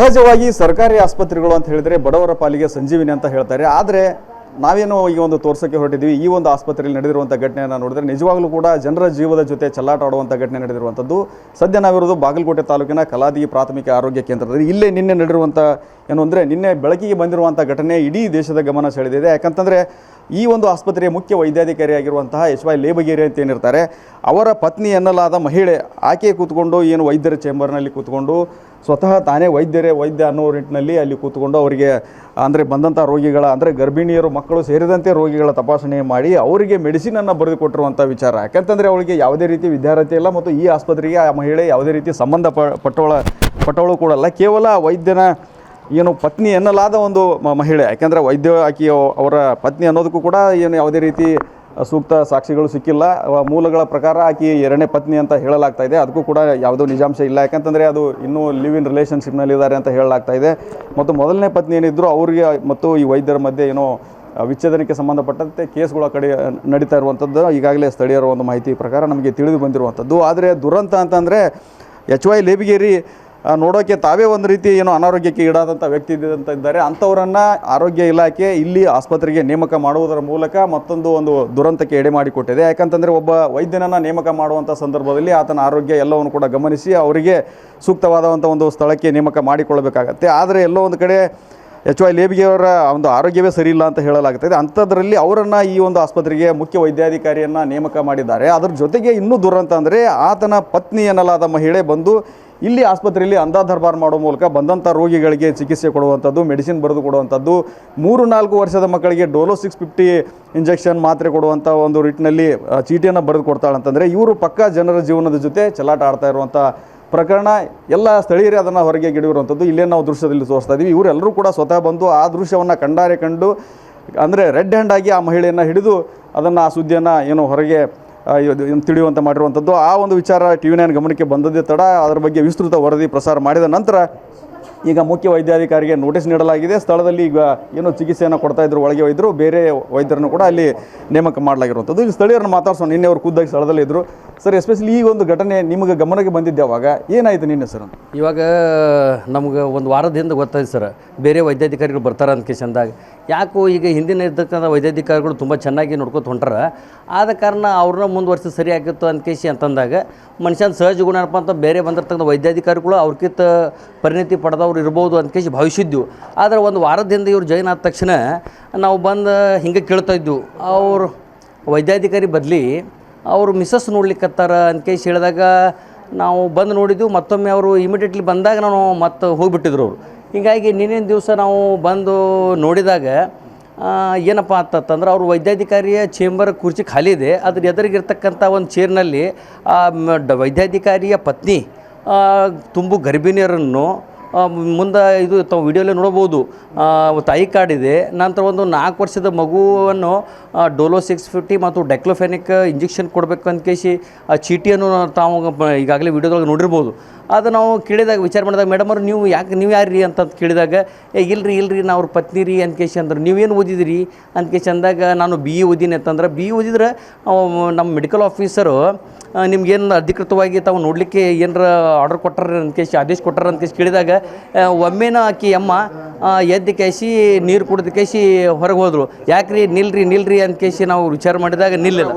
ಸಹಜವಾಗಿ ಸರ್ಕಾರಿ ಆಸ್ಪತ್ರೆಗಳು ಅಂತ ಹೇಳಿದ್ರೆ ಬಡವರ ಪಾಲಿಗೆ ಸಂಜೀವಿನಿ ಅಂತ ಹೇಳ್ತಾರೆ. ಆದರೆ ನಾವೇನೋ ಈಗ ಒಂದು ತೋರ್ಸೋಕ್ಕೆ ಹೊರಟಿದ್ವಿ. ಈ ಒಂದು ಆಸ್ಪತ್ರೆಯಲ್ಲಿ ನಡೆದಿರುವಂಥ ಘಟನೆಯನ್ನು ನೋಡಿದ್ರೆ ನಿಜವಾಗ್ಲೂ ಕೂಡ ಜನರ ಜೀವದ ಜೊತೆ ಚೆಲ್ಲಾಟ ಆಡುವಂಥ ಘಟನೆ ನಡೆದಿರುವಂಥದ್ದು. ಸದ್ಯ ನಾವಿರೋದು ಬಾಗಲಕೋಟೆ ತಾಲೂಕಿನ ಕಲಾದಿ ಪ್ರಾಥಮಿಕ ಆರೋಗ್ಯ ಕೇಂದ್ರದಲ್ಲಿ. ಇಲ್ಲೇ ನಿನ್ನೆ ನಡೆದಿರುವಂಥ ಏನು ಅಂದರೆ ನಿನ್ನೆ ಬೆಳಕಿಗೆ ಬಂದಿರುವಂಥ ಘಟನೆ ಇಡೀ ದೇಶದ ಗಮನ ಸೆಳೆದಿದೆ. ಯಾಕಂತಂದರೆ ಈ ಒಂದು ಆಸ್ಪತ್ರೆಯ ಮುಖ್ಯ ವೈದ್ಯಾಧಿಕಾರಿಯಾಗಿರುವಂತಹ ಎಚ್.ವೈ. ಲೇಬಗೇರಿ ಅಂತ ಏನಿರ್ತಾರೆ, ಅವರ ಪತ್ನಿ ಎನ್ನಲಾದ ಮಹಿಳೆ ಆಕೆ ಕೂತ್ಕೊಂಡು ಏನು ವೈದ್ಯರ ಚೇಂಬರ್ನಲ್ಲಿ ಕೂತ್ಕೊಂಡು ಸ್ವತಃ ತಾನೇ ವೈದ್ಯ ಅನ್ನೋ ನಿಟ್ಟಿನಲ್ಲಿ ಅಲ್ಲಿ ಕೂತ್ಕೊಂಡು ಅವರಿಗೆ ಅಂದರೆ ಬಂದಂಥ ರೋಗಿಗಳ ಅಂದರೆ ಗರ್ಭಿಣಿಯರು ಮಕ್ಕಳು ಸೇರಿದಂತೆ ರೋಗಿಗಳ ತಪಾಸಣೆ ಮಾಡಿ ಅವರಿಗೆ ಮೆಡಿಸಿನನ್ನು ಬರೆದು ಕೊಟ್ಟಿರುವಂಥ ವಿಚಾರ. ಯಾಕಂತಂದರೆ ಅವಳಿಗೆ ಯಾವುದೇ ರೀತಿ ವಿದ್ಯಾರ್ಥಿ ಇಲ್ಲ ಮತ್ತು ಈ ಆಸ್ಪತ್ರೆಗೆ ಆ ಮಹಿಳೆ ಯಾವುದೇ ರೀತಿ ಪಟ್ಟವಳು ಕೂಡ ಅಲ್ಲ. ಕೇವಲ ವೈದ್ಯನ ಏನು ಪತ್ನಿ ಎನ್ನಲಾದ ಒಂದು ಮಹಿಳೆ. ಯಾಕೆಂದರೆ ಆಕೆ ಅವರ ಪತ್ನಿ ಅನ್ನೋದಕ್ಕೂ ಕೂಡ ಏನು ಯಾವುದೇ ರೀತಿ ಸೂಕ್ತ ಸಾಕ್ಷಿಗಳು ಸಿಕ್ಕಿಲ್ಲ. ಮೂಲಗಳ ಪ್ರಕಾರ ಆಕೆ ಎರಡನೇ ಪತ್ನಿ ಅಂತ ಹೇಳಲಾಗ್ತಾ ಇದೆ. ಅದಕ್ಕೂ ಕೂಡ ಯಾವುದೋ ನಿಜಾಂಶ ಇಲ್ಲ. ಯಾಕಂತಂದರೆ ಅದು ಇನ್ನೂ ಲಿವ್ ಇನ್ ರಿಲೇಷನ್ಶಿಪ್ನಲ್ಲಿದ್ದಾರೆ ಅಂತ ಹೇಳಲಾಗ್ತಾ ಇದೆ. ಮತ್ತು ಮೊದಲನೇ ಪತ್ನಿ ಏನಿದ್ರು ಅವರಿಗೆ ಮತ್ತು ಈ ವೈದ್ಯರ ಮಧ್ಯೆ ಏನೋ ವಿಚ್ಛೇದನಕ್ಕೆ ಸಂಬಂಧಪಟ್ಟಂತೆ ಕೇಸ್ಗಳ ಕಡೆ ನಡೀತಾ ಇರುವಂಥದ್ದು ಈಗಾಗಲೇ ಸ್ಥಳೀಯರ ಒಂದು ಮಾಹಿತಿ ಪ್ರಕಾರ ನಮಗೆ ತಿಳಿದು ಬಂದಿರುವಂಥದ್ದು. ಆದರೆ ದುರಂತ ಅಂತಂದರೆ ಎಚ್.ವೈ. ಲೇಬಗೇರಿ ನೋಡೋಕ್ಕೆ ತಾವೇ ಒಂದು ರೀತಿ ಏನೋ ಅನಾರೋಗ್ಯಕ್ಕೆ ಈಡಾದಂಥ ವ್ಯಕ್ತಿ ಅಂತ ಇದ್ದಾರೆ. ಅಂಥವರನ್ನು ಆರೋಗ್ಯ ಇಲಾಖೆ ಇಲ್ಲಿ ಆಸ್ಪತ್ರೆಗೆ ನೇಮಕ ಮಾಡುವುದರ ಮೂಲಕ ಮತ್ತೊಂದು ಒಂದು ದುರಂತಕ್ಕೆ ಎಡೆ ಮಾಡಿಕೊಟ್ಟಿದೆ. ಯಾಕಂತಂದರೆ ಒಬ್ಬ ವೈದ್ಯನನ್ನು ನೇಮಕ ಮಾಡುವಂಥ ಸಂದರ್ಭದಲ್ಲಿ ಆತನ ಆರೋಗ್ಯ ಎಲ್ಲವನ್ನು ಕೂಡ ಗಮನಿಸಿ ಅವರಿಗೆ ಸೂಕ್ತವಾದಂಥ ಒಂದು ಸ್ಥಳಕ್ಕೆ ನೇಮಕ ಮಾಡಿಕೊಳ್ಳಬೇಕಾಗತ್ತೆ. ಆದರೆ ಎಲ್ಲೋ ಒಂದು ಕಡೆ ಎಚ್.ವೈ. ಲೇಬಗೇರಿಯವರ ಒಂದು ಆರೋಗ್ಯವೇ ಸರಿ ಇಲ್ಲ ಅಂತ ಹೇಳಲಾಗ್ತದೆ. ಅಂಥದ್ರಲ್ಲಿ ಅವರನ್ನು ಈ ಒಂದು ಆಸ್ಪತ್ರೆಗೆ ಮುಖ್ಯ ವೈದ್ಯಾಧಿಕಾರಿಯನ್ನು ನೇಮಕ ಮಾಡಿದ್ದಾರೆ. ಅದರ ಜೊತೆಗೆ ಇನ್ನೂ ದುರಂತ ಅಂದರೆ ಆತನ ಪತ್ನಿ ಎನ್ನಲಾದ ಮಹಿಳೆ ಬಂದು ಇಲ್ಲಿ ಆಸ್ಪತ್ರೆಯಲ್ಲಿ ಅಂಧಾದರ್ಬಾರ್ ಮಾಡೋ ಮೂಲಕ ಬಂದಂಥ ರೋಗಿಗಳಿಗೆ ಚಿಕಿತ್ಸೆ ಕೊಡುವಂಥದ್ದು, ಮೆಡಿಸಿನ್ ಬರೆದು ಕೊಡುವಂಥದ್ದು, 3-4 ವರ್ಷದ ಮಕ್ಕಳಿಗೆ ಡೋಲೋ 650 ಇಂಜೆಕ್ಷನ್ ಮಾತ್ರೆ ಕೊಡುವಂಥ ಒಂದು ರಿಟ್ನಲ್ಲಿ ಚೀಟಿಯನ್ನು ಬರೆದು ಕೊಡ್ತಾಳಂತಂದರೆ ಇವರು ಪಕ್ಕಾ ಜನರ ಜೀವನದ ಜೊತೆ ಚೆಲ್ಲಾಟ ಆಡ್ತಾ ಇರುವಂಥ ಪ್ರಕರಣ. ಎಲ್ಲ ಸ್ಥಳೀಯರೇ ಅದನ್ನು ಹೊರಗೆ ಗಿಡಿರುವಂಥದ್ದು ಇಲ್ಲೇ ನಾವು ದೃಶ್ಯದಲ್ಲಿ ತೋರಿಸ್ತಾ ಇದ್ದೀವಿ. ಇವರೆಲ್ಲರೂ ಕೂಡ ಸ್ವತಃ ಬಂದು ಆ ದೃಶ್ಯವನ್ನು ಕಂಡು ಅಂದರೆ ರೆಡ್ ಹ್ಯಾಂಡ್ ಆಗಿ ಆ ಮಹಿಳೆಯನ್ನು ಹಿಡಿದು ಅದನ್ನು ಆ ಸುದ್ದಿಯನ್ನು ಏನು ಹೊರಗೆ ತಿಳಿಯುವಂತೆ ಮಾಡಿರುವಂಥದ್ದು. ಆ ಒಂದು ವಿಚಾರ TV9 ಗಮನಕ್ಕೆ ಬಂದದ್ದೇ ತಡ ಅದರ ಬಗ್ಗೆ ವಿಸ್ತೃತ ವರದಿ ಪ್ರಸಾರ ಮಾಡಿದ ನಂತರ ಈಗ ಮುಖ್ಯ ವೈದ್ಯಾಧಿಕಾರಿಗೆ ನೋಟಿಸ್ ನೀಡಲಾಗಿದೆ. ಸ್ಥಳದಲ್ಲಿ ಈಗ ಏನು ಚಿಕಿತ್ಸೆಯನ್ನು ಕೊಡ್ತಾಯಿದ್ರು ಒಳಗೆ ವೈದ್ಯರು, ಬೇರೆ ವೈದ್ಯರನ್ನು ಕೂಡ ಅಲ್ಲಿ ನೇಮಕ ಮಾಡಲಾಗಿರುವಂಥದ್ದು. ಈಗ ಸ್ಥಳೀಯರನ್ನು ಮಾತಾಡ್ಸೋಣ. ನಿನ್ನೆ ಅವರು ಖುದ್ದಾಗಿ ಸ್ಥಳದಲ್ಲಿ ಇದ್ದರು. ಸರ್, ಎಸ್ಪೆಷಲಿ ಈ ಒಂದು ಘಟನೆ ನಿಮಗೆ ಗಮನಕ್ಕೆ ಬಂದಿದ್ದೆ ಅವಾಗ ಏನಾಯಿತು ನಿನ್ನೆ ಸರ್? ಇವಾಗ ನಮ್ಗೆ ಒಂದು ವಾರದ ಹಿಂದೆ ಗೊತ್ತಾಯ್ತು ಸರ್, ಬೇರೆ ವೈದ್ಯಾಧಿಕಾರಿಗಳು ಬರ್ತಾರೆ ಅಂತ ಕೇಸಂದಾಗ. ಯಾಕೋ ಈಗ ಹಿಂದಿನ ಇರ್ತಕ್ಕಂಥ ವೈದ್ಯಾಧಿಕಾರಿಗಳು ತುಂಬ ಚೆನ್ನಾಗಿ ನೋಡ್ಕೊತ ಹೊಂಟಾರ. ಆದ ಕಾರಣ ಅವ್ರನ್ನ ಮುಂದುವರ್ಸಿ ಸರಿ ಆಗಿತ್ತು ಅಂತ ಕೇಸಿ ಅಂತಂದಾಗ ಮನುಷ್ಯನ ಸಹಜ ಗುಣ ಏನಪ್ಪ ಅಂತ ಬೇರೆ ಬಂದಿರ್ತಕ್ಕಂಥ ವೈದ್ಯಾಧಿಕಾರಿಗಳು ಅವ್ರಕ್ಕಿಂತ ಪರಿಣಿತಿ ಪಡೆದವ್ರು ಇರ್ಬೋದು ಅಂತ ಕೇಸಿ ಭಾವಿಸಿದ್ವು. ಆದರೆ ಒಂದು ವಾರದಿಂದ ಇವ್ರು ಜಾಯ್ನ್ ಆದ ತಕ್ಷಣ ನಾವು ಬಂದು ಹಿಂಗೆ ಕೇಳ್ತಾ ಇದ್ವು, ಅವರು ವೈದ್ಯಾಧಿಕಾರಿ ಬದಲಿ ಅವರು ಮಿಸ್ಸಸ್ ನೋಡ್ಲಿಕ್ಕತ್ತಾರ ಅಂತ ಕೇಸಿ ಹೇಳಿದಾಗ ನಾವು ಬಂದು ನೋಡಿದ್ವಿ. ಮತ್ತೊಮ್ಮೆ ಅವರು ಇಮಿಡಿಯೇಟ್ಲಿ ಬಂದಾಗ ನಾವು ಮತ್ತೆ ಹೋಗಿಬಿಟ್ಟಿದ್ರು ಅವರು. ಹೀಗಾಗಿ ನಿನ್ನಿನ ದಿವಸ ನಾವು ಬಂದು ನೋಡಿದಾಗ ಏನಪ್ಪ ಅಂತಂದ್ರೆ ಅವರು ವೈದ್ಯಾಧಿಕಾರಿಯ ಚೇಂಬರ್ ಕುರ್ಚಿ ಖಾಲಿ ಇದೆ. ಅದ್ರ ಎದುರಿಗಿರ್ತಕ್ಕಂಥ ಒಂದು ಚೇರ್ನಲ್ಲಿ ವೈದ್ಯಾಧಿಕಾರಿಯ ಪತ್ನಿ ತುಂಬು ಗರ್ಭಿಣಿಯರನ್ನು ಮುಂದೆ ಇದು ತಾವು ವಿಡಿಯೋಲ್ಲೇ ನೋಡ್ಬೋದು. ತಾಯಿ ಕಾರ್ಡ್ ಇದೆ. ನಂತರ ಒಂದು 4 ವರ್ಷದ ಮಗುವನ್ನು ಡೋಲೋ 650 ಮತ್ತು ಡೆಕ್ಲೋಫೆನಿಕ್ ಇಂಜೆಕ್ಷನ್ ಕೊಡಬೇಕು ಅಂತ ಕೇಸಿ ಆ ಚೀಟಿಯನ್ನು ತಾವು ಈಗಾಗಲೇ ವಿಡಿಯೋದೊಳಗೆ ನೋಡಿರ್ಬೋದು. ಅದು ನಾವು ಕೇಳಿದಾಗ ವಿಚಾರ ಮಾಡಿದಾಗ ಮೇಡಮ್ ಅವ್ರು ನೀವು ಯಾರು ರೀ ಅಂತ ಕೇಳಿದಾಗ ಇಲ್ರಿ ನಾವು ಅವ್ರ ಪತ್ನಿ ರೀ ಅಂತ ಕೇಸಿ ಅಂದ್ರೆ ನೀವೇನು ಓದಿದಿರಿ ಅಂತ ಕೇಸಿ ಅಂದಾಗ ನಾನು BE ಓದಿನಿ ಅಂತಂದ್ರೆ BE ಓದಿದ್ರೆ ನಮ್ಮ ಮೆಡಿಕಲ್ ಆಫೀಸರು ನಿಮ್ಗೇನು ಅಧಿಕೃತವಾಗಿ ತಾವು ನೋಡಲಿಕ್ಕೆ ಏನರ ಆರ್ಡರ್ ಕೊಟ್ಟಾರ ಅಂತ ಕೇಸಿ ಆದೇಶ ಕೊಟ್ಟಾರ ಅಂತ ಕೇಸಿ ಕೇಳಿದಾಗ ಒಮ್ಮೆನ ಆಕಿ ಅಮ್ಮ ಎದ್ದು ಕೇಸಿ ನೀರು ಕುಡಿದು ಕೇಸಿ ಹೊರಗೆ ಹೋದರು. ಯಾಕ್ರಿ ನಿಲ್ರಿ ಅಂತ ಕೇಸಿ ನಾವು ವಿಚಾರ ಮಾಡಿದಾಗ ನಿಲ್ಲಿಲ್ಲ.